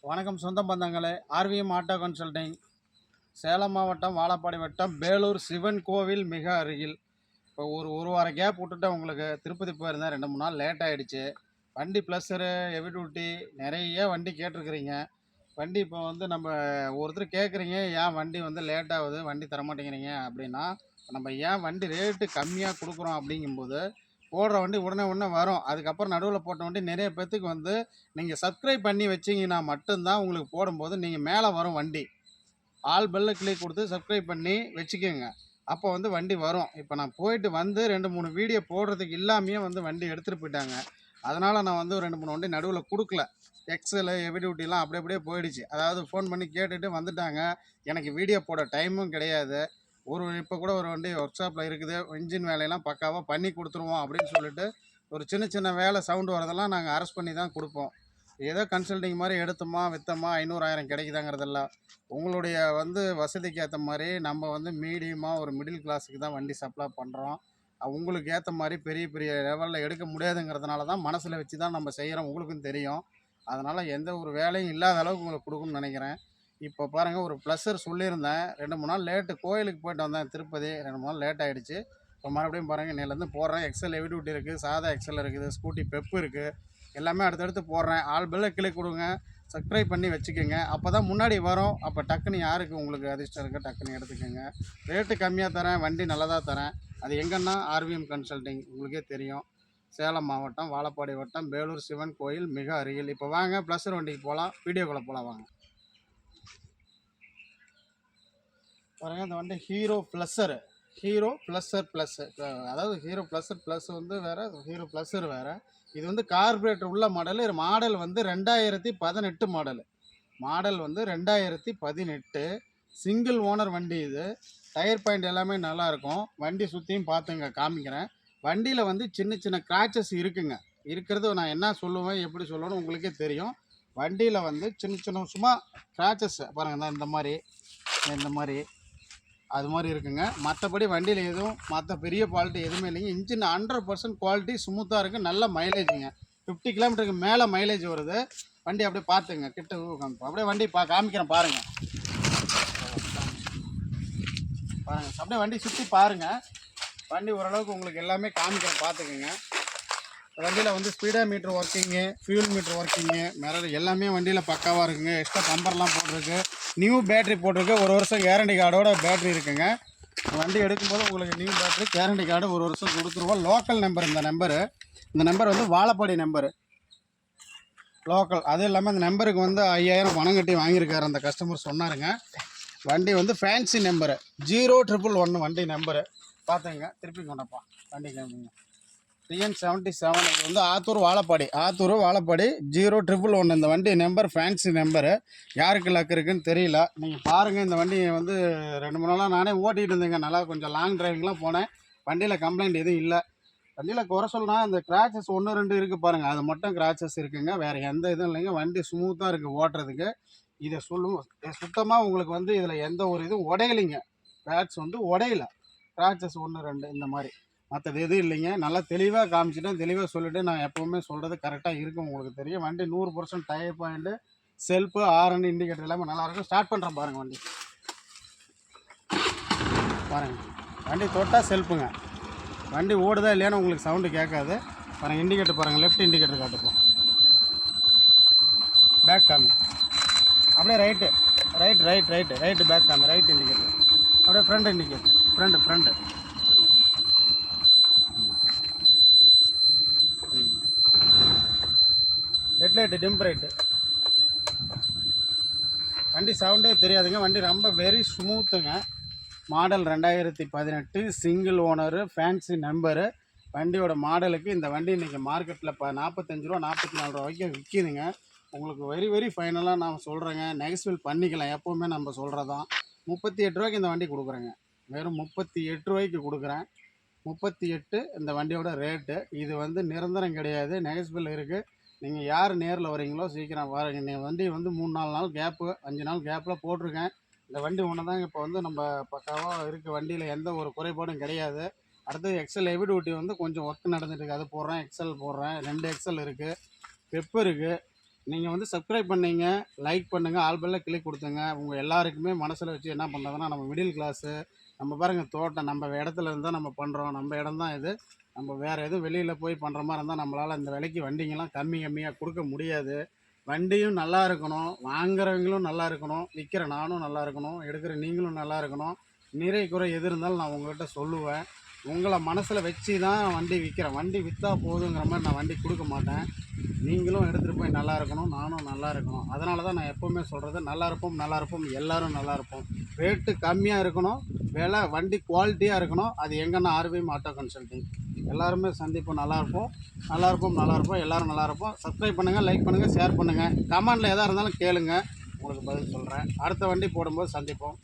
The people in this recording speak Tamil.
வணக்கம் சொந்த பந்தங்களே. ஆர்விஎம் ஆட்டோ கன்சல்டிங், சேலம் மாவட்டம் வாழப்பாடி வட்டம் பேலூர் சிவன் கோவில் மிக அருகில். இப்போ ஒரு வார கேப் விட்டுட்டு உங்களுக்கு திருப்பதி போயிருந்தேன். 2-3 நாள் லேட் ஆகிடுச்சு. வண்டி ப்ளஸ்ஸரு ஹெவி டியூட்டி நிறைய வண்டி கேட்டிருக்கிறீங்க. வண்டி இப்போ நம்ம ஒருத்தர் கேட்குறீங்க, ஏன் வண்டி லேட் ஆகுது, வண்டி தரமாட்டேங்கிறீங்க அப்படின்னா, நம்ம ஏன் வண்டி ரேட்டு கம்மியாக கொடுக்குறோம் அப்படிங்கும்போது போடுற வண்டி உடனே வரும். அதுக்கப்புறம் நடுவில் போட்ட வண்டி நிறைய பேர்த்துக்கு நீங்கள் சப்ஸ்கிரைப் பண்ணி வச்சிங்கன்னா மட்டும்தான் உங்களுக்கு போடும்போது நீங்கள் மேலே வரும் வண்டி. ஆல் பெல்ல கிளிக் கொடுத்து சப்ஸ்கிரைப் பண்ணி வச்சுக்கோங்க. அப்போ வண்டி வரும். இப்போ நான் போயிட்டு 2-3 வீடியோ போடுறதுக்கு இல்லாமையே வண்டி எடுத்துகிட்டு போயிட்டாங்க. அதனால் நான் 2-3 வண்டி நடுவில் கொடுக்கல. எக்ஸலு ஹெவி டியூட்டிலாம் அப்படியே போயிடுச்சு. அதாவது ஃபோன் பண்ணி கேட்டுட்டு வந்துட்டாங்க. எனக்கு வீடியோ போட டைமும் கிடையாது. இப்போ கூட ஒரு வண்டி ஒர்க் ஷாப்பில் இருக்குது, இன்ஜின் வேலையெல்லாம் பக்காவாக பண்ணி கொடுத்துருவோம் அப்படின்னு சொல்லிட்டு ஒரு சின்ன வேலை சவுண்டு வரதெல்லாம் நாங்கள் அரெஸ்ட் பண்ணி தான் கொடுப்போம். ஏதோ கன்சல்டிங் மாதிரி எடுத்தோமா விற்றோமா 500-1000 கிடைக்குதாங்கிறதெல்லாம் உங்களுடைய வசதிக்கு ஏற்ற மாதிரி நம்ம மீடியமாக ஒரு மிடில் கிளாஸுக்கு தான் வண்டி சப்ளை பண்ணுறோம். உங்களுக்கு ஏற்ற மாதிரி பெரிய லெவலில் எடுக்க முடியாதுங்கிறதுனால தான் மனசில் வச்சு தான் நம்ம செய்கிறோம். உங்களுக்கும் தெரியும். அதனால் எந்த ஒரு வேலையும் இல்லாத அளவுக்கு உங்களுக்கு கொடுக்கணும்னு நினைக்கிறேன். இப்போ பாருங்கள், ஒரு ப்ளஸ்ஸர் சொல்லியிருந்தேன். 2-3 நாள் லேட்டு, கோயிலுக்கு போய்ட்டு வந்தேன் திருப்பதி. 2-3 நாள் லேட் ஆகிடுச்சு. இப்போ மறுபடியும் பாருங்கள், இன்னையிலேருந்து போடுறேன். எக்ஸல் ஹெவி டியூட்டி இருக்குது, சாதா எக்ஸல் இருக்குது, ஸ்கூட்டி பெப்பு இருக்குது, எல்லாமே அடுத்தடுத்து போடுறேன். ஆல் பெல்ல கிளிக் கொடுங்க, சப்ஸ்கிரைப் பண்ணி வச்சுக்கோங்க. அப்போ தான் முன்னாடி வரும். அப்போ டக்குன்னு யாருக்கு உங்களுக்கு அதிர்ஷ்டம் இருக்குது டக்குன்னு எடுத்துக்கோங்க. ரேட்டு கம்மியாக தரேன், வண்டி நல்லதாக தரேன். அது எங்கன்னா ஆர்விஎம் கன்சல்டிங், உங்களுக்கே தெரியும். சேலம் மாவட்டம் வாழப்பாடி வட்டம் பேலூர் சிவன் கோயில் மிக அருகில். இப்போ வாங்க ப்ளஸ்ஸர் வண்டிக்கு போகலாம், வீடியோக்குள்ளே போகலாம் வாங்க. பாருங்கள், இந்த வண்டி ஹீரோ ப்ளஸ்ஸர் ப்ளஸ். அதாவது ஹீரோ ப்ளஸ்ஸர் ப்ளஸ் வேறு, ஹீரோ ப்ளஸ்ஸர் வேறு. இது கார்பரேட்டர் உள்ள மாடல். 2018 மாடல் 2018 சிங்கிள் ஓனர் வண்டி. இது டயர் பாயிண்ட் எல்லாமே நல்லாயிருக்கும். வண்டி சுற்றியும் பார்த்துங்க, காமிக்கிறேன். வண்டியில் சின்ன கிராச்சஸ் இருக்குங்க. இருக்கிறது நான் என்ன சொல்லுவேன், எப்படி சொல்லணும் உங்களுக்கே தெரியும். வண்டியில் சின்ன சும்மா கிராச்சஸ் பாருங்கள், இந்த மாதிரி அது மாதிரி இருக்குங்க. மற்றபடி வண்டியில் எதுவும் மற்ற பெரிய குவாலிட்டி எதுவுமே இல்லைங்க. இன்ஜின் 100% குவாலிட்டி ஸ்மூத்தாக இருக்குது. நல்ல மைலேஜுங்க. 50 கிலோமீட்டருக்கு மேலே மைலேஜ் வருது. வண்டி அப்படியே பார்த்துங்க, கிட்ட அப்படியே வண்டி காமிக்கிறேன் பாருங்கள். அப்படியே வண்டி சுற்றி பாருங்கள். வண்டி ஓரளவுக்கு உங்களுக்கு எல்லாமே காமிக்கிறேன், பார்த்துக்குங்க. வண்டியில் speedometer working, fuel meter working, mirror எல்லாமே வண்டியில் பக்காவாக இருக்குங்க. எக்ஸ்ட்ரா பம்பர்லாம் போட்டிருக்கு, நியூ பேட்ரி போட்டிருக்கு. 1 வருஷம் கேரண்டி கார்டோட பேட்ரி இருக்குங்க. வண்டி எடுக்கும்போது உங்களுக்கு நியூ பேட்ரி கேரண்டி கார்டு 1 வருஷம் கொடுத்துருவோம். லோக்கல் நம்பர் இந்த நம்பர் வாழப்பாடி நம்பரு, லோக்கல். அதுவும் இல்லாமல் இந்த நம்பருக்கு 5000 பணம் கட்டி வாங்கியிருக்காரு அந்த கஸ்டமர் சொன்னாருங்க. வண்டி ஃபேன்சி நம்பரு 0111 வண்டி நம்பரு பார்த்துங்க. திருப்பி கொண்டப்பா வண்டி கிளம்புங்க. TN77. இது ஆத்தூர் வாழப்பாடி 0111 இந்த வண்டி நம்பர் ஃபேன்சி நம்பரு. யாருக்கு லக்கு இருக்குன்னு தெரியல. நீங்கள் பாருங்கள். இந்த வண்டி 2-3 நாளாக நானே ஓட்டிகிட்டு இருந்தேங்க. நல்லா கொஞ்சம் லாங் டிரைவிங்லாம் போனேன். வண்டியில் கம்ப்ளைண்ட் எதுவும் இல்லை. வண்டியில் குறை சொல்லலாம், இந்த கிராச்சஸ் 1-2 இருக்குது பாருங்கள், அது மட்டும் கிராச்சஸ் இருக்குங்க. வேறு எந்த இதுவும் இல்லைங்க. வண்டி ஸ்மூத்தாக இருக்குது ஓட்டுறதுக்கு. இதை சுத்தமாக உங்களுக்கு இதில் எந்த ஒரு இதுவும் உடையலைங்க. கிராட்ச் உடையல. கிராச்சஸ் 1-2 இந்த மாதிரி, மற்றது எதுவும் இல்லைங்க. நல்லா தெளிவாக காமிச்சிட்டேன், தெளிவாக சொல்லிவிட்டு. நான் எப்போவுமே சொல்கிறது கரெக்டாக இருக்கும், உங்களுக்கு தெரியும். வண்டி 100% டயர் பாயிண்ட்டு, செல்ஃபு, ஆர்என் இண்டிகேட்டர் எல்லாமே நல்லாயிருக்கும். ஸ்டார்ட் பண்ணுறேன் பாருங்கள். வண்டி பாருங்கள், வண்டி தொட்டால் செல்ஃபுங்க. வண்டி ஓடுதா இல்லையான்னு உங்களுக்கு சவுண்டு கேட்காது. பாருங்கள், இண்டிகேட்டர் பாருங்கள், லெஃப்ட் இண்டிகேட்டர் காட்டுப்போம். பேக் காமி, அப்படியே ரைட்டு பேக் காமி, ரைட் இண்டிகேட்டர். அப்படியே front indicator, front headlight, dim right. வண்டி சவுண்டே தெரியாதுங்க. வண்டி ரொம்ப வெரி ஸ்மூத்துங்க. Model 2018 single owner, fancy number. வண்டியோட மாடலுக்கு இந்த வண்டி இன்றைக்கி மார்க்கெட்டில் 45 ரூபா 44 ரூபா வரைக்கும் விற்கிதுங்க. உங்களுக்கு வெரி ஃபைனலாக நான் சொல்கிறேங்க. நெகஸ்பில் பண்ணிக்கலாம், எப்போவுமே நம்ம சொல்கிறதான். 38 ரூபாய்க்கு இந்த வண்டி கொடுக்குறேங்க. வெறும் 38 ரூபாய்க்கு கொடுக்குறேன். 38 இந்த வண்டியோட ரேட்டு. இது நிரந்தரம் கிடையாது, நெகஸ்பில் இருக்குது. நீங்கள் யார் நேரில் வரீங்களோ சீக்கிரம் பாருங்கள். இந்த வண்டி 3-4 நாள் கேப்பு, 5 நாள் கேப்பில் போட்டிருக்கேன். இந்த வண்டி ஒன்று தாங்க இப்போ நம்ம பக்காவாக இருக்குது. வண்டியில் எந்த ஒரு குறைபாடும் கிடையாது. அடுத்து எக்ஸல் ஹெவி டியூட்டி கொஞ்சம் ஒர்க் நடந்துட்டு இருக்குது. அது போடுறேன், எக்ஸல் போடுறேன். 2 எக்ஸல் இருக்குது, பெப்பு இருக்குது. நீங்கள் வந்து சப்ஸ்கிரைப் பண்ணீங்க, லைக் பண்ணுங்கள், ஆல் பெல்ல கிளிக் கொடுத்துங்க. உங்கள் எல்லாருக்குமே மனசில் வச்சு என்ன பண்ணுறதுன்னா, நம்ம மிடில் கிளாஸு, நம்ம பாருங்கள் தோட்டம் நம்ம இடத்துல இருந்தால் நம்ம பண்ணுறோம். நம்ம இடம் தான் இது. நம்ம வேறு எதுவும் வெளியில் போய் பண்ணுற மாதிரி இருந்தால் நம்மளால் இந்த விலைக்கு வண்டிங்கெல்லாம் கம்மியாக கொடுக்க முடியாது. வண்டியும் நல்லா இருக்கணும், வாங்குறவங்களும் நல்லா இருக்கணும், விற்கிற நானும் நல்லா இருக்கணும், எடுக்கிற நீங்களும் நல்லா இருக்கணும். நிறை குறை எது இருந்தாலும் நான் உங்கள்கிட்ட சொல்லுவேன். உங்களை மனசில் வச்சு தான் வண்டி விற்கிறேன். வண்டி விற்றா போதுங்கிற மாதிரி நான் வண்டி கொடுக்க மாட்டேன். நீங்களும் எடுத்துகிட்டு போய் நல்லா இருக்கணும், நானும் நல்லா இருக்கணும். அதனால தான் நான் எப்போவுமே சொல்கிறது, நல்லா இருப்போம், எல்லோரும் நல்லா இருப்போம். ரேட்டு கம்மியாக இருக்கணும், விலை வண்டி குவாலிட்டியாக இருக்கணும். அது எங்கன்னா ஆர்விஎம் ஆட்டோ கன்சல்டிங். எல்லாருமே சந்திப்போம், நல்லாயிருப்போம், எல்லோரும் நல்லா இருப்போம். சப்ஸ்கிரைப் பண்ணுங்கள், லைக் பண்ணுங்கள், ஷேர் பண்ணுங்கள். கமெண்டில் எதாக இருந்தாலும் கேளுங்க, உங்களுக்கு பதில் சொல்கிறேன். அடுத்த வண்டி போடும்போது சந்திப்போம்.